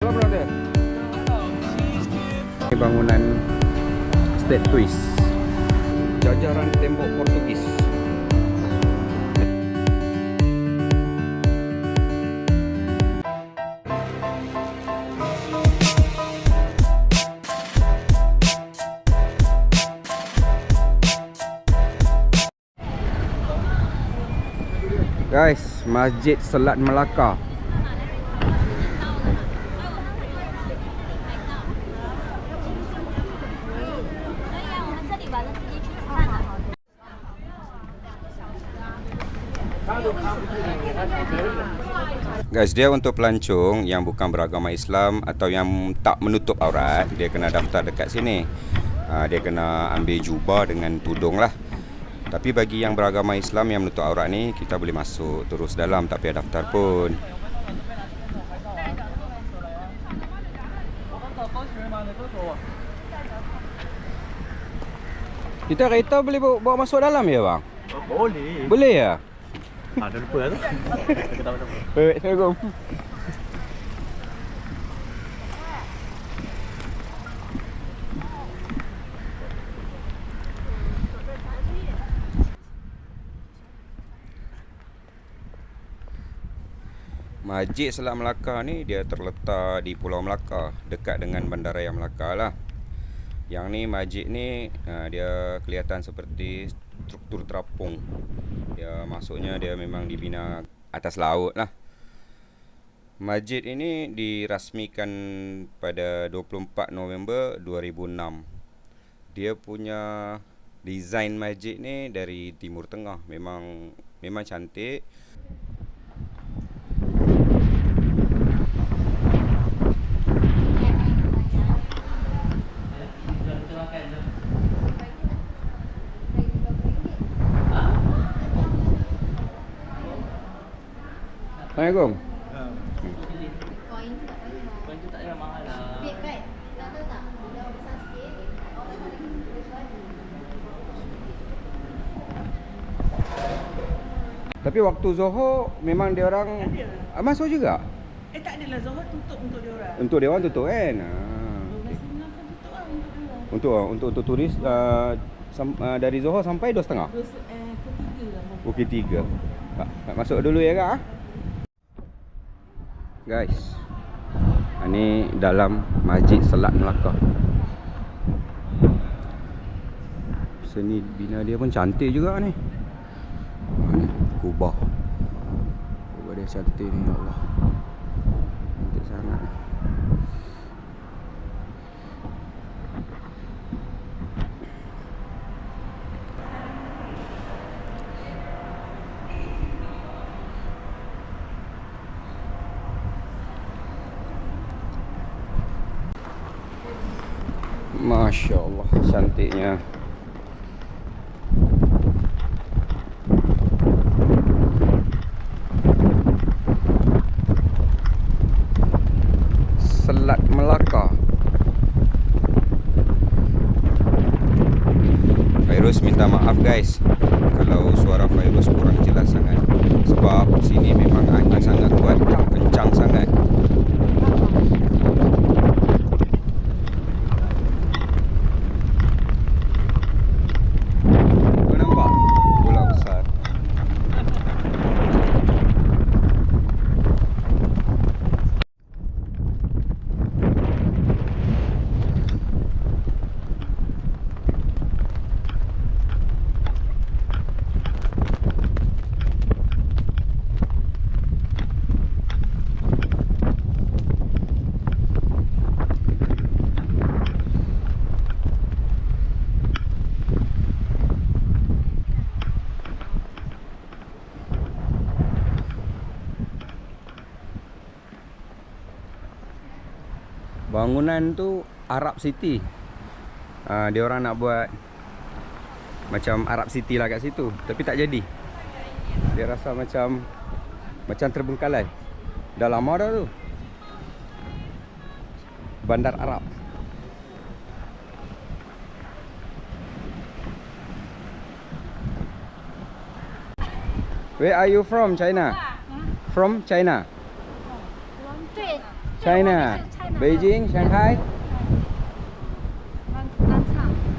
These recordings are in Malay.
Hello brother. Ini bangunan State Twist, jajaran tembok Portugis. Guys, Masjid Selat Melaka. Guys, dia untuk pelancong yang bukan beragama Islam atau yang tak menutup aurat, dia kena daftar dekat sini. Dia kena ambil jubah dengan tudung lah. Tapi bagi yang beragama Islam yang menutup aurat ni, kita boleh masuk terus dalam, tak payah daftar pun. Kita kereta boleh bawa masuk dalam ya bang? Boleh. Boleh ya? Dah lupa lah tu. Assalamualaikum. Masjid Selat Melaka ni dia terletak di Pulau Melaka, dekat dengan Bandaraya Melaka lah. Yang ni masjid ni dia kelihatan seperti struktur terapung. Dia maksudnya dia memang dibina atas laut lah. Masjid ini dirasmikan pada 24 November 2006. Dia punya desain masjid ni dari Timur Tengah, memang cantik. Assalamualaikum. Koin tu tak payah mahal lah. Big kan? Tak tahu tak? Bila besar sikit, orang paling Tapi waktu Zohor memang dia orang masuk juga? Tak adalah, Zohor tutup untuk dia orang. Untuk dia orang tutup kan? 12.5 kan tutup lah untuk dia orang. Untuk turis dari Zohor sampai 2.30? Ketiga lah. Bukit 3. Masuk dulu ya kak? Guys, ni dalam Masjid Selat Melaka. Seni bina dia pun cantik juga ni. Ni kubah. Kubah dia cantik ni, ya Allah. Cantik sangat. Masya Allah, cantiknya. Selat Melaka. Fairuz minta maaf guys kalau suara Fairuz kurang jelas sangat, sebab sini memang angin sangat kuat, kencang sangat. Bangunan tu Arab City. Dia orang nak buat macam Arab City lah kat situ, tapi tak jadi. Dia rasa macam terbengkalai. Dah lama dah tu. Bandar Arab. Where are you from? China? From China? China. Beijing, Shanghai.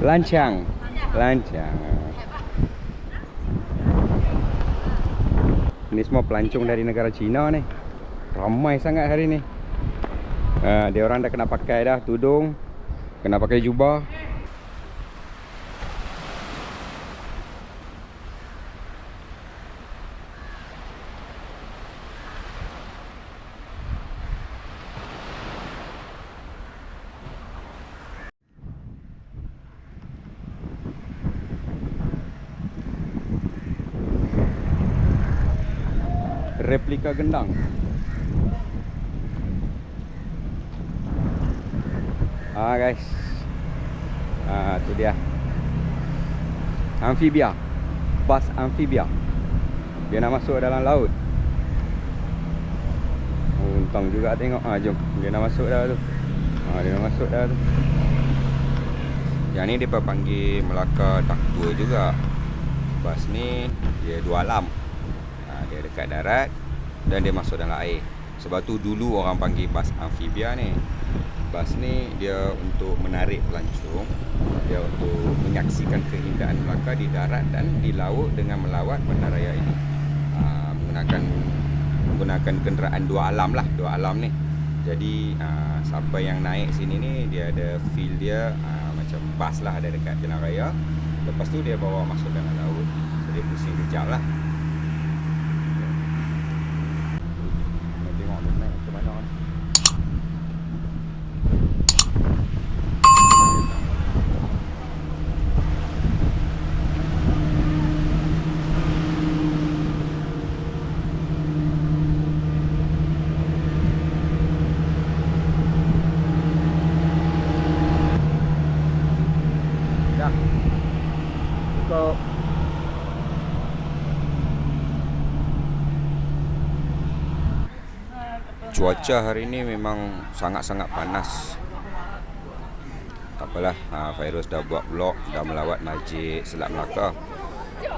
Lancang. Lancang. Ini semua pelancong dari negara China ni. Ramai sangat hari ni. Dia orang dah kena pakai dah tudung, kena pakai jubah. Replika gendang. Guys. Tu dia. Amfibia. Bas amfibia. Dia nak masuk dalam laut. Untung juga tengok. Jom. Dia nak masuk dah tu. Dia nak masuk dah tu. Yang ni dia panggil Melaka Duck Tour juga. Bas ni dia 2 alam. Dia dekat darat dan dia masuk dalam air. Sebab tu dulu orang panggil bas amfibia ni. Bas ni dia untuk menarik pelancong, dia untuk menyaksikan keindahan Melaka di darat dan di laut dengan melawat bandaraya ini. Menggunakan kenderaan 2 alam lah, 2 alam ni. Jadi siapa yang naik sini ni dia ada feel dia macam bas lah ada dekat jalan raya. Lepas tu dia bawa masuk dalam laut. So, dia pusing kejap lah. Tengok dia naik ke mana ni. Cuaca hari ni memang sangat-sangat panas. Tak apalah, Fairuz dah buat vlog, dah melawat Masjid Selat Melaka.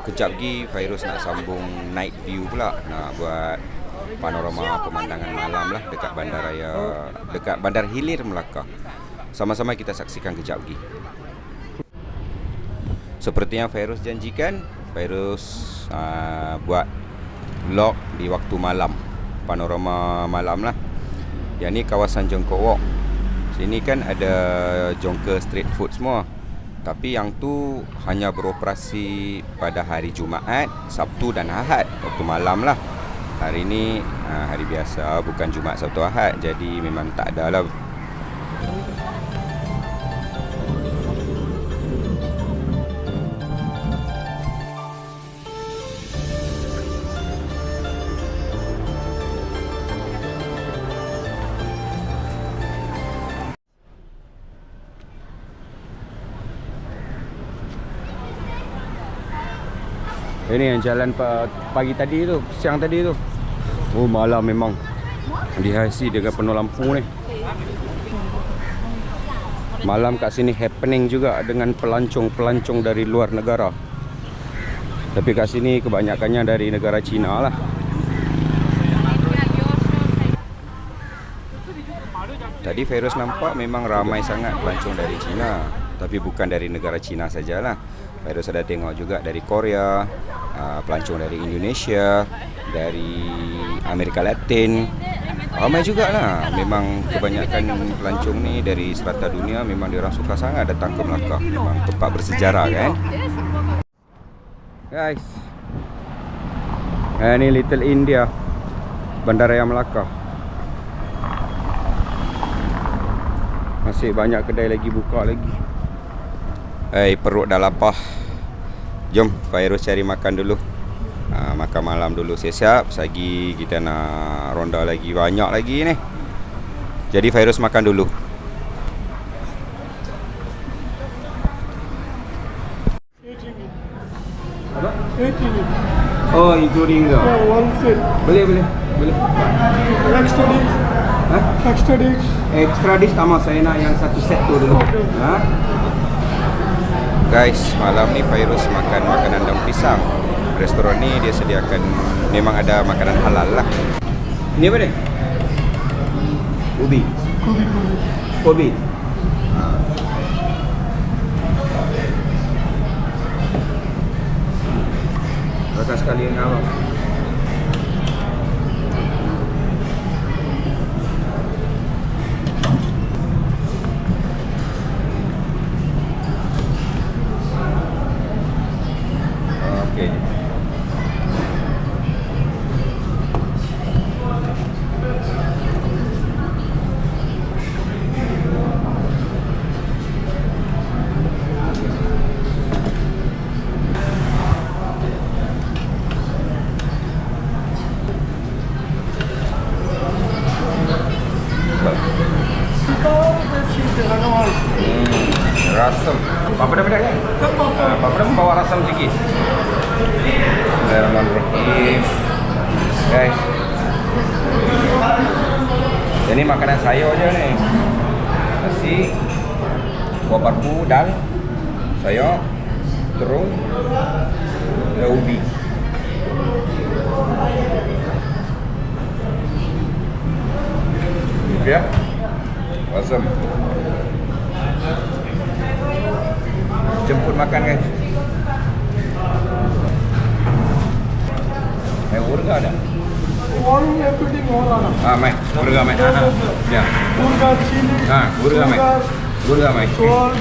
Kejap lagi Fairuz nak sambung night view pula, nak buat panorama pemandangan malam lah dekat bandaraya, dekat Bandar Hilir Melaka. Sama-sama kita saksikan kejap lagi. Seperti yang Fairuz janjikan, Fairuz buat vlog di waktu malam, panorama malam lah. Yang ni kawasan Jongkok Walk. Sini kan ada Jongka street food semua. Tapi yang tu hanya beroperasi pada hari Jumaat, Sabtu dan Ahad, waktu malam lah. Hari ni hari biasa, bukan Jumaat, Sabtu, Ahad. Jadi memang tak ada lah. Ini yang jalan pagi tadi tu, siang tadi tu. Oh, malam memang dihiasi dengan penuh lampu ni. Malam kat sini happening juga dengan pelancong-pelancong dari luar negara. Tapi kat sini kebanyakannya dari negara China lah. Tadi Fairuz nampak memang ramai sangat pelancong dari China. Tapi bukan dari negara China sajalah. Fairuz ada tengok juga dari Korea, pelancong dari Indonesia, dari Amerika Latin. Ramai jugalah. Memang kebanyakan pelancong ni dari serata dunia, memang diorang suka sangat datang ke Melaka. Memang tempat bersejarah kan. Guys, ini Little India, Bandaraya Melaka. Masih banyak kedai lagi buka lagi. Perut dah lapar. Jom Fairuz cari makan dulu. Makan malam dulu, siap-siap. Sagi kita nak ronda lagi, banyak lagi ni. Jadi Fairuz makan dulu. Apa? 80. Oh, including the. Yeah, one set. Boleh. Extra dish. Extra dish. Extra dish tambah, saya nak yang satu set tu dulu. Guys, malam ni Fairuz makan makanan daun pisang. Restoran ni dia sediakan, memang ada makanan halal lah. Ini apa ni? Ubi. Kobe. Makan sekali dengan abang. Okey. Rasam. Apa dah kan? Apa dah bawa rasam sikit. Bismillahirrahmanirrahim. Guys. Ini makanan saya aja nih. Nasi, kuah parpu, dal, sayur, terung, dan ubi. Ya. Rasam. Jemput makan guys. Urga ada? Warungnya itu di mana? Mai. Urga mai. Ya. Urga sini. Urga mai. Urga mai. Soal.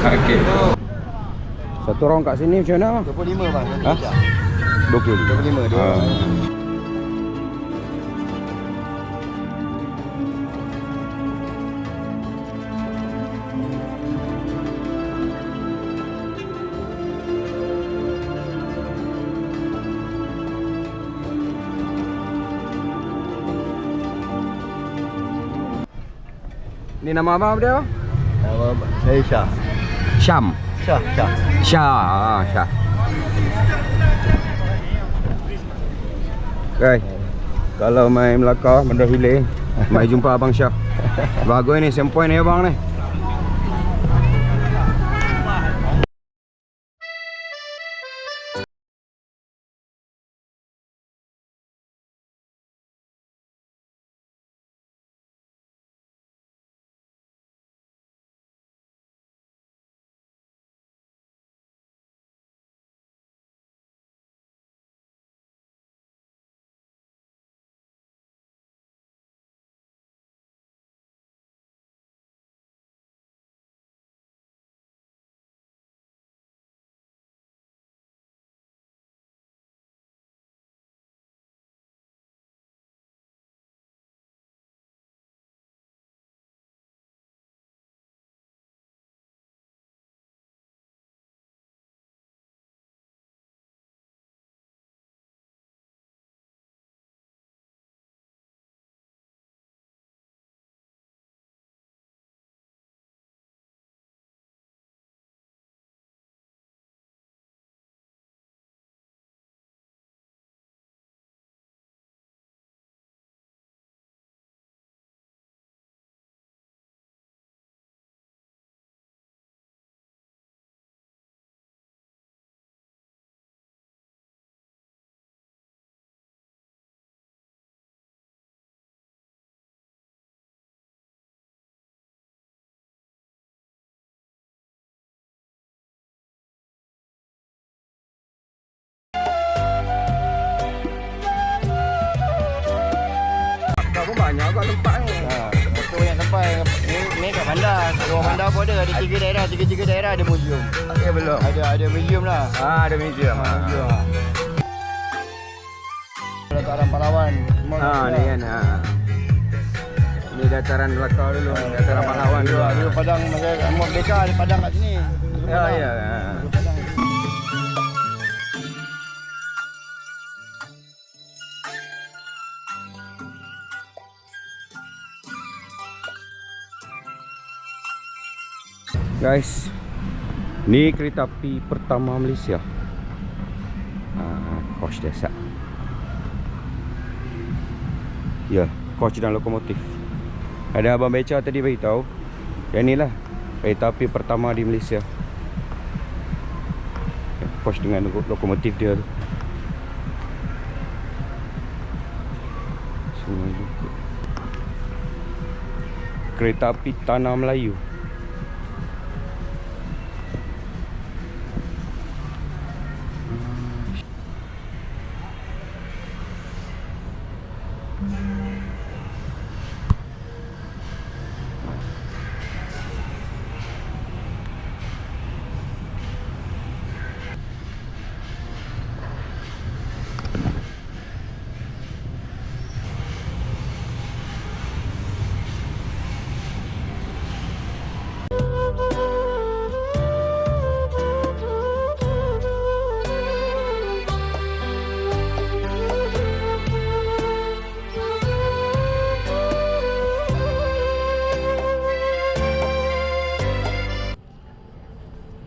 Okey. Satu orang kat sini macam mana? 25 bang. Ha? 25 25 dia. Ni nama abang apa dia? Saya Syah. Syam. Syah. Syah. Syah. Guys, kalau main Melaka, Bandar Hilir, mai jumpa abang Syah. Bagus ni, sempoi ni abang ni. Banyak kat tempat ni. Betul banyak tempat. Ni kat bandar. Kat luar bandar pun ada 3 daerah, 3 daerah ada museum. Ya belum. Ada museum lah. Ada museum. Museum. Dataran pahlawan. Ni kan. Ni dataran Melaka dulu, dataran pahlawan dulu. Dulu Padang masa Merdeka ada Padang kat sini. Ya. Padang. Guys, ni kereta api pertama Malaysia. Coach desa. Ya, coach dan lokomotif. Ada abang beca tadi beritahu. Yang inilah kereta api pertama di Malaysia. Coach dengan lokomotif dia tu. Semua juga. Kereta api Tanah Melayu.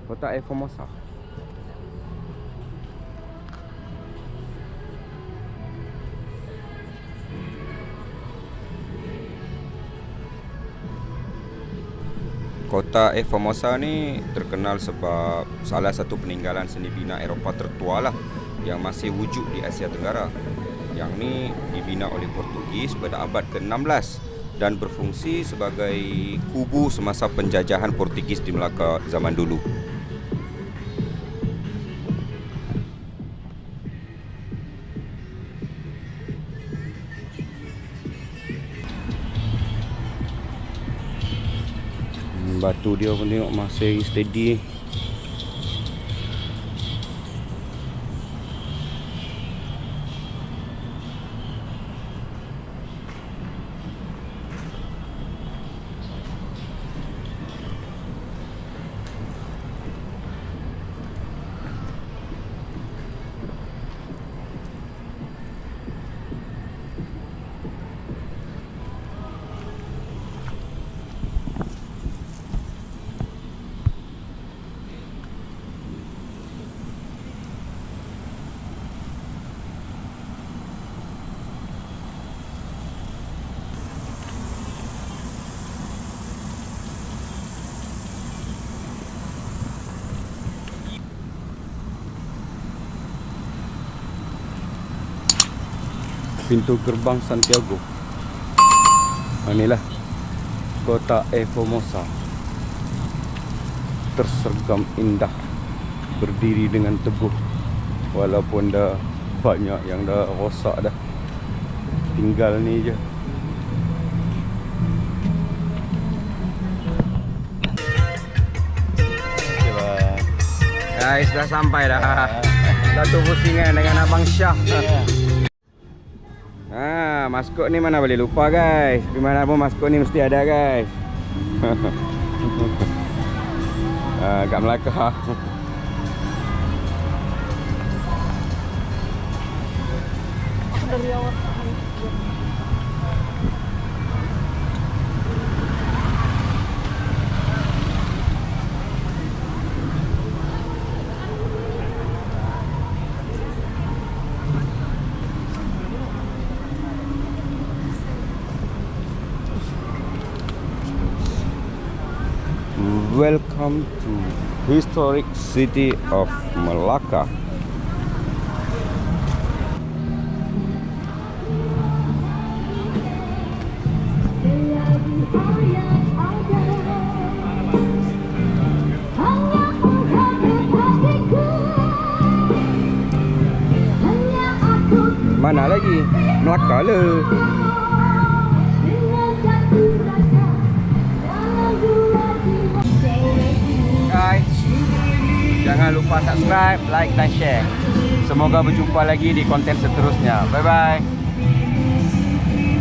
Kota Formosa. Kota Formosa ni terkenal sebab salah satu peninggalan seni bina Eropah tertua lah yang masih wujud di Asia Tenggara. Yang ni dibina oleh Portugis pada abad ke-16 dan berfungsi sebagai kubu semasa penjajahan Portugis di Melaka zaman dulu. Batu dia pun tengok masih steady. Pintu gerbang Santiago. Inilah kota Formosa. Tersergam indah, berdiri dengan teguh. Walaupun dah banyak yang dah rosak dah. Tinggal ni je. Guys, dah sampai dah. Satu pusingan dengan Abang Syah. Maskot ni mana boleh lupa guys. Di mana pun maskot ni mesti ada guys. Kat Melaka. Dari awal. Welcome to historic city of Melaka. Mana lagi? Melaka lah. Guys, jangan lupa subscribe, like dan share. Semoga berjumpa lagi di konten seterusnya. Bye bye.